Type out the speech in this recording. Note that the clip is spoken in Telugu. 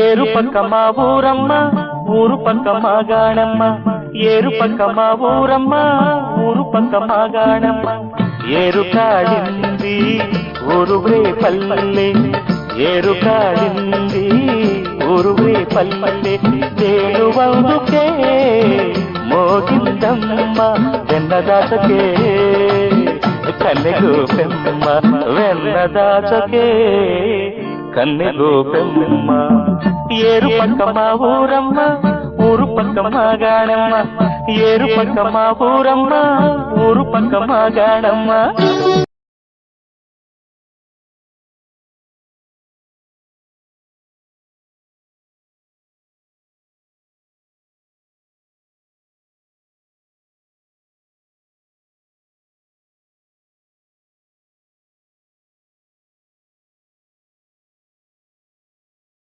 ఏరు పక్క మా ఊరమ్మ ఊరు పక్క మా గాణమ్మ ఏరు పక్క మా ఊరమ్మ ఊరు పక్క మా గాణమ్మ ఏరు కాడింది ఊరువే పల్లె ఏరు కాడింది ఊరువే పల్లె తేలువందుకే మోగిందమ్మ వెన్నదాసకే కన్నెగు పెమ్మ వెన్నదాసకే కన్నెగు పెమ్మ ఏరు పక్క మా ఊరమ్మ ఊరు పక్క మా గాణమ్మ ఏరు పక్క మా ఊరమ్మ ఊరు పక్క మా గాణమ్మ